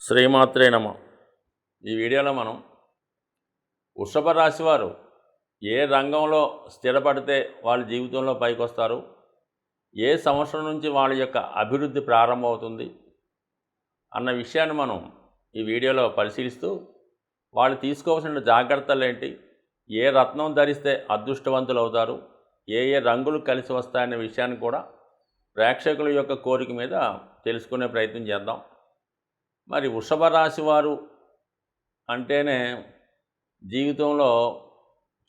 శ్రీమాత్రే నమ. ఈ వీడియోలో మనం వృషభ రాశి వారు ఏ రంగంలో స్థిరపడితే వాళ్ళ జీవితంలో పైకి వస్తారు, ఏ సంవత్సరం నుంచి వాళ్ళ యొక్క అభివృద్ధి ప్రారంభమవుతుంది అన్న విషయాన్ని మనం ఈ వీడియోలో పరిశీలిస్తూ వాళ్ళు తీసుకోవాల్సిన జాగ్రత్తలు ఏంటి, ఏ రత్నం ధరిస్తే అదృష్టవంతులు అవుతారు, ఏ ఏ రంగులు కలిసి వస్తాయనే విషయాన్ని కూడా ప్రేక్షకుల యొక్క కోరిక మీద తెలుసుకునే ప్రయత్నం చేద్దాం. మరి వృషభ రాశి వారు అంటేనే జీవితంలో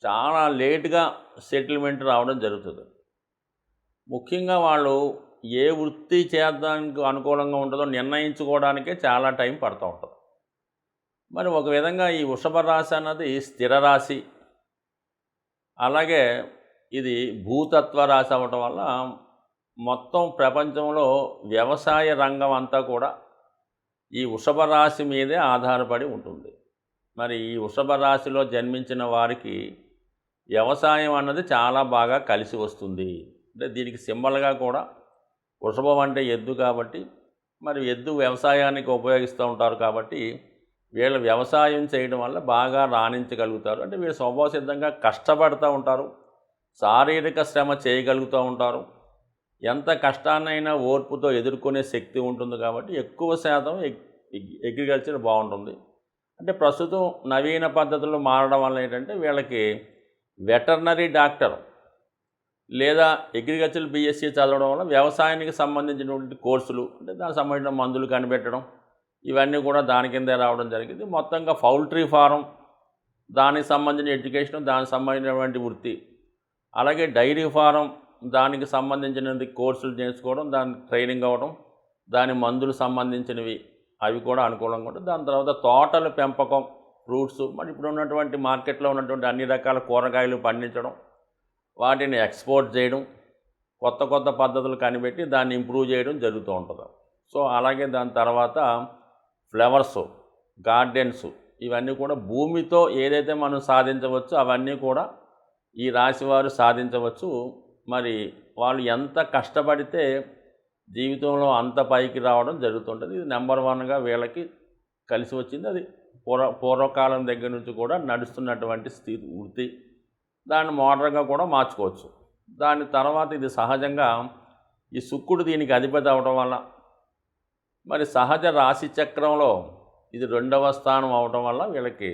చాలా లేటుగా సెటిల్మెంట్ రావడం జరుగుతుంది. ముఖ్యంగా వాళ్ళు ఏ వృత్తి చేద్దానికి అనుకూలంగా ఉంటుందో నిర్ణయించుకోవడానికే చాలా టైం పడుతూ ఉంటుంది. మరి ఒక విధంగా ఈ వృషభ రాశి అన్నది స్థిర రాశి, అలాగే ఇది భూతత్వ రాశి అవ్వటం వల్ల మొత్తం ప్రపంచంలో వ్యవసాయ రంగం అంతా కూడా ఈ వృషభ రాశి మీదే ఆధారపడి ఉంటుంది. మరి ఈ వృషభ రాశిలో జన్మించిన వారికి వ్యవసాయం అన్నది చాలా బాగా కలిసి వస్తుంది. అంటే దీనికి సింబల్గా కూడా వృషభం అంటే ఎద్దు కాబట్టి, మరి ఎద్దు వ్యవసాయానికి ఉపయోగిస్తూ ఉంటారు కాబట్టి వీళ్ళు వ్యవసాయం చేయడం వల్ల బాగా రాణించగలుగుతారు. అంటే వీళ్ళు స్వభావ సిద్ధంగా కష్టపడుతూ ఉంటారు, శారీరక శ్రమ చేయగలుగుతూ ఉంటారు, ఎంత కష్టాన్నైనా ఓర్పుతో ఎదుర్కొనే శక్తి ఉంటుంది కాబట్టి ఎక్కువ శాతం అగ్రికల్చర్ బాగుంటుంది. అంటే ప్రస్తుతం నవీన పద్ధతులు మారడం వల్ల ఏంటంటే వీళ్ళకి వెటర్నరీ డాక్టర్ లేదా అగ్రికల్చర్ బీఎస్సీ చదవడం వల్ల వ్యవసాయానికి సంబంధించినటువంటి కోర్సులు, అంటే దానికి సంబంధించిన మందులు కనిపెట్టడం, ఇవన్నీ కూడా దాని కిందే రావడం జరిగింది. మొత్తంగా పౌల్ట్రీ ఫారం, దానికి సంబంధించిన ఎడ్యుకేషన్, దానికి సంబంధించినటువంటి వృత్తి, అలాగే డైరీ ఫారం, దానికి సంబంధించినది కోర్సులు నేర్చుకోవడం, దానికి ట్రైనింగ్ అవ్వడం, దాని మందులు సంబంధించినవి అవి కూడా అనుకూలంగా ఉంటుంది. దాని తర్వాత తోటల పెంపకం, ఫ్రూట్స్, మరి ఇప్పుడు ఉన్నటువంటి మార్కెట్లో ఉన్నటువంటి అన్ని రకాల కూరగాయలు పండించడం, వాటిని ఎక్స్పోర్ట్ చేయడం, కొత్త కొత్త పద్ధతులు కనిపెట్టి దాన్ని ఇంప్రూవ్ చేయడం జరుగుతూ ఉంటుంది. సో అలాగే దాని తర్వాత ఫ్లవర్స్, గార్డెన్స్, ఇవన్నీ కూడా భూమితో ఏదైతే మనం సాధించవచ్చో అవన్నీ కూడా ఈ రాశివారు సాధించవచ్చు. మరి వాళ్ళు ఎంత కష్టపడితే జీవితంలో అంత పైకి రావడం జరుగుతుంటుంది. ఇది నెంబర్ వన్గా వీళ్ళకి కలిసి వచ్చింది. అది పూర్వకాలం దగ్గర నుంచి కూడా నడుస్తున్నటువంటి వృత్తి. దాన్ని మోడర్న్గా కూడా మార్చుకోవచ్చు. దాని తర్వాత ఇది సహజంగా ఈ శుక్రుడు దీనికి అధిపతి అవడం వల్ల, మరి సహజ రాశి చక్రంలో ఇది 2వ స్థానం అవడం వల్ల వీళ్ళకి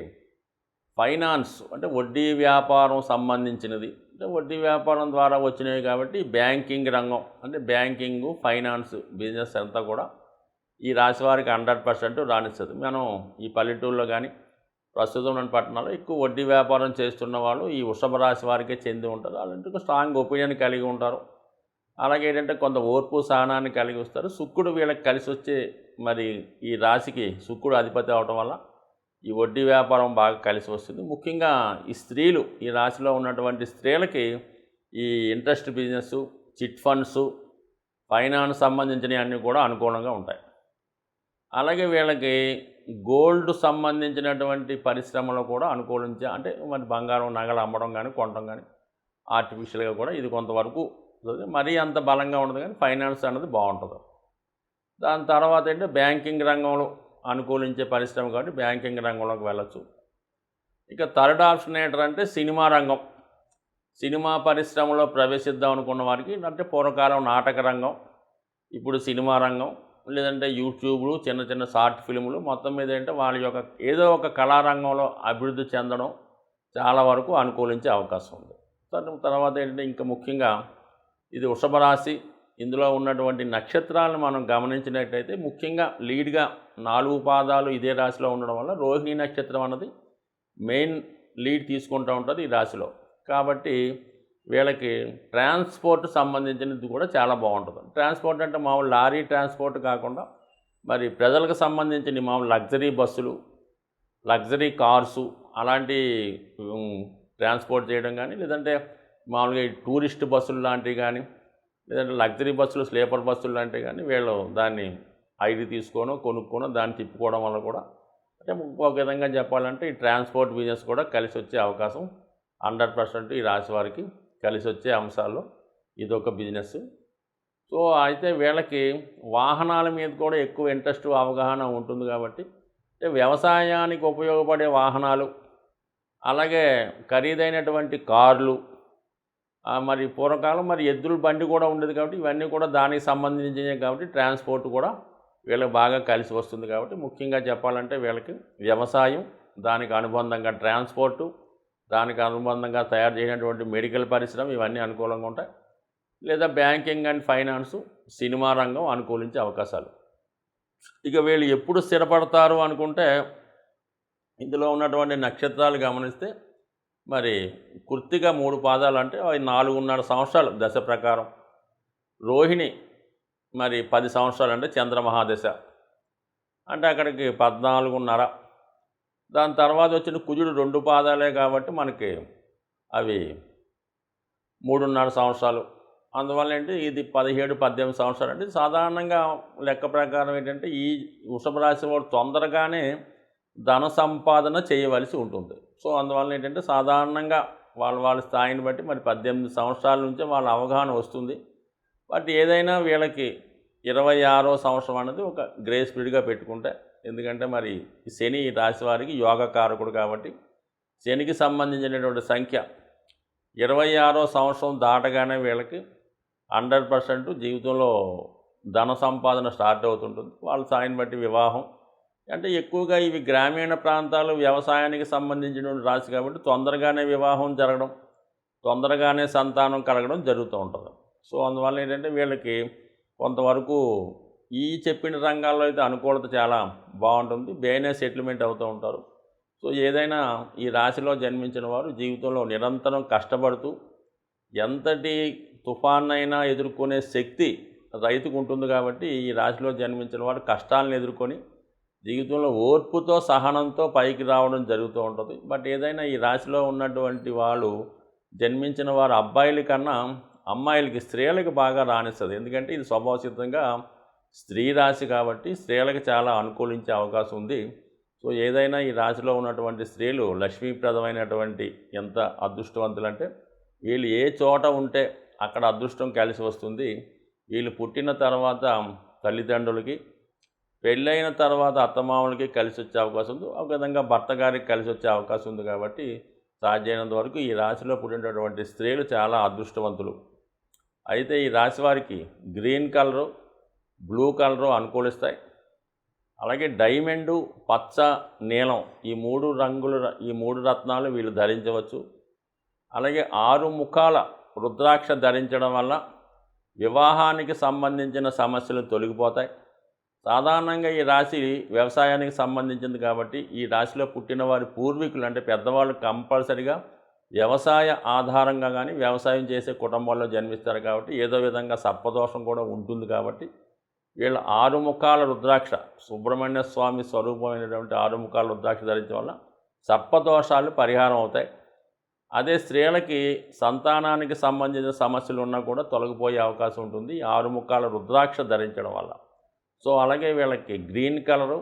ఫైనాన్స్, అంటే వడ్డీ వ్యాపారం సంబంధించినది, అంటే వడ్డీ వ్యాపారం ద్వారా వచ్చినవి కాబట్టి బ్యాంకింగ్ రంగం, అంటే బ్యాంకింగు, ఫైనాన్స్, బిజినెస్ అంతా కూడా ఈ రాశి వారికి 100% రాణిస్తుంది. మనం ఈ పల్లెటూరులో కానీ ప్రస్తుతం ఉన్న పట్టణాల్లో ఎక్కువ వడ్డీ వ్యాపారం చేస్తున్న వాళ్ళు ఈ వృషభ రాశి వారికే చెంది ఉంటారు. వాళ్ళంటే స్ట్రాంగ్ ఒపీనియన్ కలిగి ఉంటారు. అలాగే ఏంటంటే కొంత ఓర్పు సహనాన్ని కలిగి వస్తారు. శుక్రుడు వీళ్ళకి కలిసి వచ్చే, మరి ఈ రాశికి శుక్రుడు అధిపతి అవడం వల్ల ఈ వడ్డీ వ్యాపారం బాగా కలిసి వస్తుంది. ముఖ్యంగా ఈ స్త్రీలు, ఈ రాశిలో ఉన్నటువంటి స్త్రీలకి ఈ interest business, chit funds, finance సంబంధించినవి అన్నీ కూడా అనుకూలంగా ఉంటాయి. అలాగే వీళ్ళకి గోల్డ్ సంబంధించినటువంటి పరిశ్రమలో కూడా అనుకూలించే, అంటే మరి బంగారం నగలు అమ్మడం కానీ కొనడం కానీ ఆర్టిఫిషియల్గా కూడా ఇది కొంతవరకు మరీ అంత బలంగా ఉండదు, కానీ ఫైనాన్స్ అన్నది బాగుంటుంది. దాని తర్వాత ఏంటంటే బ్యాంకింగ్ రంగంలో అనుకూలించే పరిశ్రమ కాబట్టి బ్యాంకింగ్ రంగంలోకి వెళ్ళచ్చు. ఇక థర్డ్ ఆప్షన్ ఏంటంటే సినిమా రంగం. సినిమా పరిశ్రమలో ప్రవేశిద్దాం అనుకున్న వారికి, అంటే పూర్వకాలం నాటక రంగం, ఇప్పుడు సినిమా రంగం, లేదంటే యూట్యూబ్లు, చిన్న చిన్న షార్ట్ ఫిల్ములు, మొత్తం మీద ఏంటంటే వాళ్ళ యొక్క ఏదో ఒక కళారంగంలో అభివృద్ధి చెందడం చాలా వరకు అనుకూలించే అవకాశం ఉంది. తర్వాత ఏంటంటే ఇంకా ముఖ్యంగా ఇది వృషభ రాశి, ఇందులో ఉన్నటువంటి నక్షత్రాలను మనం గమనించినట్టయితే ముఖ్యంగా లీడ్గా 4 పాదాలు ఇదే రాశిలో ఉండడం వల్ల రోహిణి నక్షత్రం అన్నది మెయిన్ లీడ్ తీసుకుంటూ ఉంటుంది ఈ రాశిలో. కాబట్టి వీళ్ళకి ట్రాన్స్పోర్ట్ సంబంధించినది కూడా చాలా బాగుంటుంది. ట్రాన్స్పోర్ట్ అంటే మామూలు లారీ ట్రాన్స్పోర్ట్ కాకుండా మరి ప్రజలకు సంబంధించిన మామూలు లగ్జరీ బస్సులు, లగ్జరీ కార్సు, అలాంటి ట్రాన్స్పోర్ట్ చేయడం కానీ, లేదంటే మామూలుగా టూరిస్ట్ బస్సులు లాంటివి కానీ, లేదంటే లగ్జరీ బస్సులు, స్లీపర్ బస్సులు లాంటివి కానీ వీళ్ళు దాన్ని ఐడి తీసుకోనో కొనుక్కోనో దాన్ని తిప్పుకోవడం వల్ల కూడా, అంటే ఒక విధంగా చెప్పాలంటే ఈ ట్రాన్స్పోర్ట్ బిజినెస్ కూడా కలిసి వచ్చే అవకాశం 100% ఈ రాశి వారికి కలిసి వచ్చే అంశాల్లో ఇదొక బిజినెస్. సో అయితే వీళ్ళకి వాహనాల మీద కూడా ఎక్కువ ఇంట్రెస్ట్ అవగాహన ఉంటుంది కాబట్టి అంటే వ్యవసాయానికి ఉపయోగపడే వాహనాలు, అలాగే ఖరీదైనటువంటి కార్లు, మరి పూర్వకాలం మరి ఎద్దుల బండి కూడా ఉండేది కాబట్టి ఇవన్నీ కూడా దానికి సంబంధించినవి కాబట్టి ట్రాన్స్పోర్ట్ కూడా వీళ్ళకి బాగా కలిసి వస్తుంది కాబట్టి ముఖ్యంగా చెప్పాలంటే వీళ్ళకి వ్యవసాయం, దానికి అనుబంధంగా ట్రాన్స్పోర్టు, దానికి అనుబంధంగా తయారు చేయనటువంటి మెడికల్ పరిశ్రమ ఇవన్నీ అనుకూలంగా ఉంటాయి. లేదా బ్యాంకింగ్ అండ్ ఫైనాన్సు, సినిమా రంగం అనుకూలించే అవకాశాలు. ఇక వీళ్ళు ఎప్పుడు స్థిరపడతారు అనుకుంటే ఇందులో ఉన్నటువంటి నక్షత్రాలు గమనిస్తే మరి కృత్తిక 3 పాదాలు అంటే 4.5 సంవత్సరాలు దశ ప్రకారం, రోహిణి మరి 10 సంవత్సరాలు అంటే చంద్రమహాదశ అంటే అక్కడికి 14.5. దాని తర్వాత వచ్చిన కుజుడు 2 పాదాలే కాబట్టి మనకి అవి 3.5 సంవత్సరాలు. అందువల్ల ఏంటి ఇది 17-18 సంవత్సరాలు. అంటే సాధారణంగా లెక్క ప్రకారం ఏంటంటే ఈ వృషభ రాశి వాడు తొందరగానే ధన సంపాదన చేయవలసి ఉంటుంది. సో అందువల్ల ఏంటంటే సాధారణంగా వాళ్ళ స్థాయిని బట్టి మరి 18 సంవత్సరాల నుంచే వాళ్ళ అవగాహన వస్తుంది. బట్ ఏదైనా వీళ్ళకి 26వ సంవత్సరం అనేది ఒక గ్రేస్ పీరియడ్గా పెట్టుకుంటే, ఎందుకంటే మరి శని రాశి వారికి యోగకారకుడు కాబట్టి శనికి సంబంధించినటువంటి సంఖ్య 26వ సంవత్సరం దాటగానే వీళ్ళకి 100% జీవితంలో ధన సంపాదన స్టార్ట్ అవుతుంటుంది. వాళ్ళ స్థాయిని బట్టి వివాహం అంటే ఎక్కువగా ఇవి గ్రామీణ ప్రాంతాలు వ్యవసాయానికి సంబంధించిన రాశి కాబట్టి తొందరగానే వివాహం జరగడం, తొందరగానే సంతానం కలగడం జరుగుతూ ఉంటుంది. సో అందువల్ల ఏంటంటే వీళ్ళకి కొంతవరకు ఈ చెప్పిన రంగాల్లో అయితే అనుకూలత చాలా బాగుంటుంది. బేనే సెటిల్మెంట్ అవుతూ ఉంటారు. సో ఏదైనా ఈ రాశిలో జన్మించిన వారు జీవితంలో నిరంతరం కష్టపడుతూ ఎంతటి తుఫాన్నైనా ఎదుర్కొనే శక్తి రైతుకు ఉంటుంది కాబట్టి ఈ రాశిలో జన్మించిన వారు కష్టాలను ఎదుర్కొని జీవితంలో ఓర్పుతో సహనంతో పైకి రావడం జరుగుతూ ఉంటుంది. బట్ ఏదైనా ఈ రాశిలో ఉన్నటువంటి వాళ్ళు జన్మించిన వారు అబ్బాయిల కన్నా అమ్మాయిలకి, స్త్రీలకు బాగా రాణిస్తుంది. ఎందుకంటే ఇది స్వభావసిద్ధంగా స్త్రీ రాశి కాబట్టి స్త్రీలకు చాలా అనుకూలించే అవకాశం ఉంది. సో ఏదైనా ఈ రాశిలో ఉన్నటువంటి స్త్రీలు లక్ష్మీప్రదమైనటువంటి ఎంత అదృష్టవంతులంటే వీళ్ళు ఏ చోట ఉంటే అక్కడ అదృష్టం కలిసి వస్తుంది. వీళ్ళు పుట్టిన తర్వాత తల్లిదండ్రులకి, పెళ్ళైన తర్వాత అత్తమామలకి కలిసి వచ్చే అవకాశం ఉంది. ఒక విధంగా భర్త గారికి కలిసి వచ్చే అవకాశం ఉంది కాబట్టి సాధ్యమైనంత వరకు ఈ రాశిలో పుట్టినటువంటి స్త్రీలు చాలా అదృష్టవంతులు. అయితే ఈ రాశి వారికి గ్రీన్ కలరు, బ్లూ కలరు అనుకూలిస్తాయి. అలాగే డైమండు, పచ్చ, నీలం ఈ 3 రంగులు, ఈ 3 రత్నాలు వీళ్ళు ధరించవచ్చు. అలాగే 6 ముఖాల రుద్రాక్ష ధరించడం వల్ల వివాహానికి సంబంధించిన సమస్యలు తొలగిపోతాయి. సాధారణంగా ఈ రాశి వ్యవసాయానికి సంబంధించింది కాబట్టి ఈ రాశిలో పుట్టిన వారి పూర్వీకులు అంటే పెద్దవాళ్ళు కంపల్సరిగా వ్యవసాయ ఆధారంగా కానీ వ్యవసాయం చేసే కుటుంబాల్లో జన్మిస్తారు కాబట్టి ఏదో విధంగా సర్పదోషం కూడా ఉంటుంది కాబట్టి వీళ్ళ 6 ముఖాల రుద్రాక్ష, సుబ్రహ్మణ్య స్వామి స్వరూపమైనటువంటి 6 ముఖాల రుద్రాక్ష ధరించడం వల్ల సర్పదోషాలు పరిహారం అవుతాయి. అదే స్త్రీలకి సంతానానికి సంబంధించిన సమస్యలు ఉన్నా కూడా తొలగిపోయే అవకాశం ఉంటుంది 6 ముఖాల రుద్రాక్ష ధరించడం వల్ల. సో అలాగే వీళ్ళకి గ్రీన్ కలరు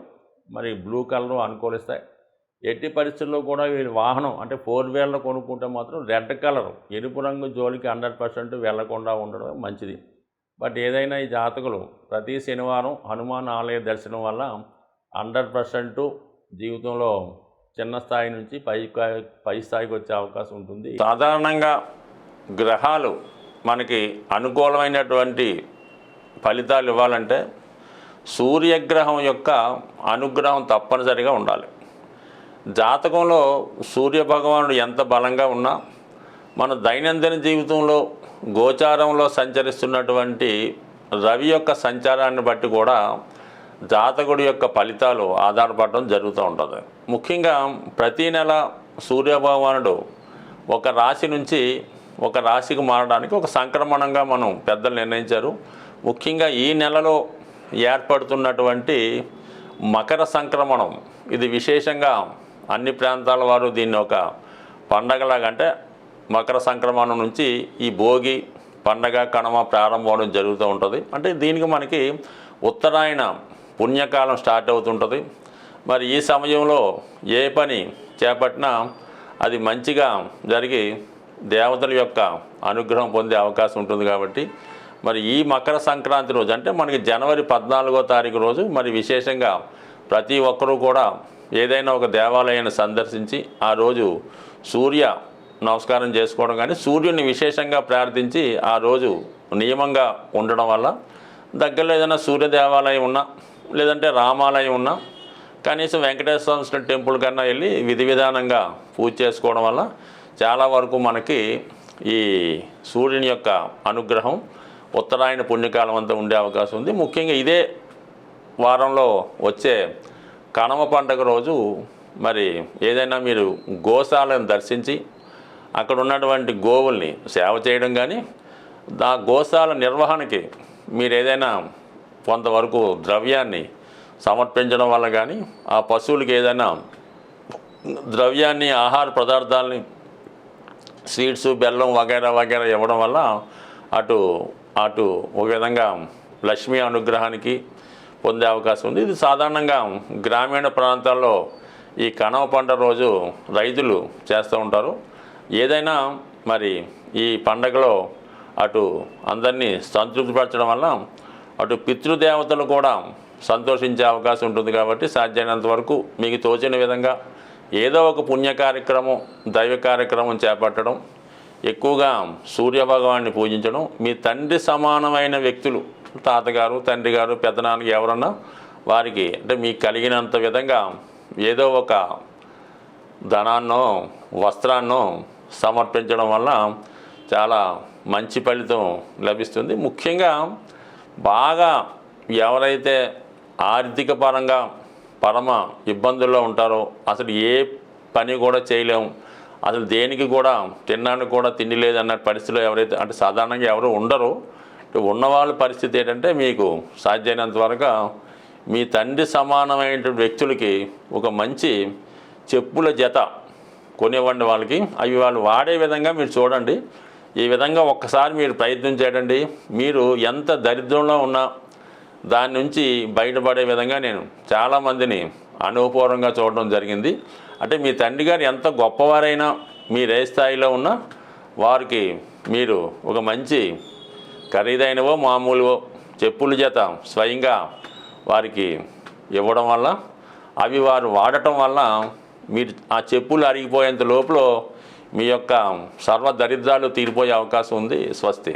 మరి బ్లూ కలరు అనుకూలిస్తాయి. ఎట్టి పరిస్థితుల్లో కూడా వీళ్ళు వాహనం అంటే 4 వీలర్ కొనుక్కుంటే మాత్రం రెడ్ కలరు, ఎరుపు రంగు జోలికి 100% వెళ్లకుండా ఉండడం మంచిది. బట్ ఏదైనా ఈ జాతకులు ప్రతి శనివారం హనుమాన్ ఆలయ దర్శనం వల్ల 100% జీవితంలో చిన్న స్థాయి నుంచి పై స్థాయికి వచ్చే అవకాశం ఉంటుంది. సాధారణంగా గ్రహాలు మనకి అనుకూలమైనటువంటి ఫలితాలు ఇవ్వాలంటే సూర్యగ్రహం యొక్క అనుగ్రహం తప్పనిసరిగా ఉండాలి. జాతకంలో సూర్యభగవానుడు ఎంత బలంగా ఉన్నా మన దైనందిన జీవితంలో గోచారంలో సంచరిస్తున్నటువంటి రవి యొక్క సంచారాన్ని బట్టి కూడా జాతకుడి యొక్క ఫలితాలు ఆధారపడడం జరుగుతూ ఉంటుంది. ముఖ్యంగా ప్రతీ నెల సూర్యభగవానుడు ఒక రాశి నుంచి ఒక రాశికి మారడానికి ఒక సంక్రమణంగా మనం పెద్దలు నిర్ణయించారు. ముఖ్యంగా ఈ నెలలో ఏర్పడుతున్నటువంటి మకర సంక్రమణం ఇది విశేషంగా అన్ని ప్రాంతాల వారు దీన్ని ఒక పండగలాగా అంటే మకర సంక్రమణం నుంచి ఈ భోగి పండగ కనుమ ప్రారంభం అవడం జరుగుతూ ఉంటుంది. అంటే దీనికి మనకి ఉత్తరాయణ పుణ్యకాలం స్టార్ట్ అవుతుంటుంది. మరి ఈ సమయంలో ఏ పని చేపట్టినా అది మంచిగా జరిగి దేవతల యొక్క అనుగ్రహం పొందే అవకాశం ఉంటుంది కాబట్టి మరి ఈ మకర సంక్రాంతి రోజు అంటే మనకి జనవరి 14వ తారీఖు రోజు మరి విశేషంగా ప్రతి ఒక్కరూ కూడా ఏదైనా ఒక దేవాలయాన్ని సందర్శించి ఆ రోజు సూర్య నమస్కారం చేసుకోవడం కానీ సూర్యుని విశేషంగా ప్రార్థించి ఆ రోజు నియమంగా ఉండడం వల్ల దగ్గరలో ఏదైనా సూర్య దేవాలయం ఉన్నా లేదంటే రామాలయం ఉన్నా కనీసం వెంకటేశ్వర స్వామి టెంపుల్ కన్నా వెళ్ళి విధి విధానంగా పూజ చేసుకోవడం వల్ల చాలా వరకు మనకి ఈ సూర్యుని యొక్క అనుగ్రహం ఉత్తరాయణ పుణ్యకాలం అంతా ఉండే అవకాశం ఉంది. ముఖ్యంగా ఇదే వారంలో వచ్చే కనుమ పండుగ రోజు మరి ఏదైనా మీరు గోశాలను దర్శించి అక్కడ ఉన్నటువంటి గోవుల్ని సేవ చేయడం కానీ ఆ గోశాల నిర్వహణకి మీరు ఏదైనా కొంతవరకు ద్రవ్యాన్ని సమర్పించడం వల్ల కానీ ఆ పశువులకి ఏదైనా ద్రవ్యాన్ని ఆహార పదార్థాలని స్వీట్స్ బెల్లం వగైరా వగైరా ఇవ్వడం వల్ల అటు అటు ఒక విధంగా లక్ష్మీ అనుగ్రహానికి పొందే అవకాశం ఉంది. ఇది సాధారణంగా గ్రామీణ ప్రాంతాల్లో ఈ కనుమ పండుగ రోజు రైతులు చేస్తూ ఉంటారు. ఏదైనా మరి ఈ పండగలో అటు అందరినీ సంతృప్తిపరచడం వల్ల అటు పితృదేవతలు కూడా సంతోషించే అవకాశం ఉంటుంది. కాబట్టి సాధ్యమైనంత వరకు మీకు తోచిన విధంగా ఏదో ఒక పుణ్య కార్యక్రమం దైవ కార్యక్రమం చేపట్టడం, ఎక్కువగా సూర్యభగవాన్ని పూజించడం, మీ తండ్రి సమానమైన వ్యక్తులు తాతగారు తండ్రి గారు పెద్దనాన్నకి ఎవరన్నా వారికి అంటే మీకు కలిగినంత విధంగా ఏదో ఒక ధనాన్నో వస్త్రాన్నో సమర్పించడం వల్ల చాలా మంచి ఫలితం లభిస్తుంది. ముఖ్యంగా బాగా ఎవరైతే ఆర్థిక పరంగా పరమ ఇబ్బందుల్లో ఉంటారో అసలు ఏ పని కూడా చేయలేము, అసలు దేనికి కూడా తినడానికి కూడా తిండి లేదన్న పరిస్థితిలో ఎవరైతే అంటే సాధారణంగా ఎవరు ఉండరు. ఉన్నవాళ్ళ పరిస్థితి ఏంటంటే మీకు సాధ్యమైనంత వరకు మీ తండ్రి సమానమైన వ్యక్తులకి ఒక మంచి చెప్పుల జత కొనివ్వండి వాళ్ళకి. అవి వాళ్ళు వాడే విధంగా మీరు చూడండి. ఈ విధంగా ఒక్కసారి మీరు ప్రయత్నం చేయండి. మీరు ఎంత దరిద్రంలో ఉన్నా దాని నుంచి బయటపడే విధంగా నేను చాలామందిని అనుభవపూర్వకంగా చూడడం జరిగింది. అంటే మీ తండ్రి గారు ఎంత గొప్పవారైనా మీరు ఏ స్థాయిలో ఉన్నా వారికి మీరు ఒక మంచి ఖరీదైనవో మామూలువో చెప్పుల జత స్వయంగా వారికి ఇవ్వడం వల్ల అవి వారు వాడటం వల్ల మీరు ఆ చెప్పులు అరిగిపోయేంత లోపల మీ యొక్క సర్వ దరిద్రాలు తీరిపోయే అవకాశం ఉంది. స్వస్తి.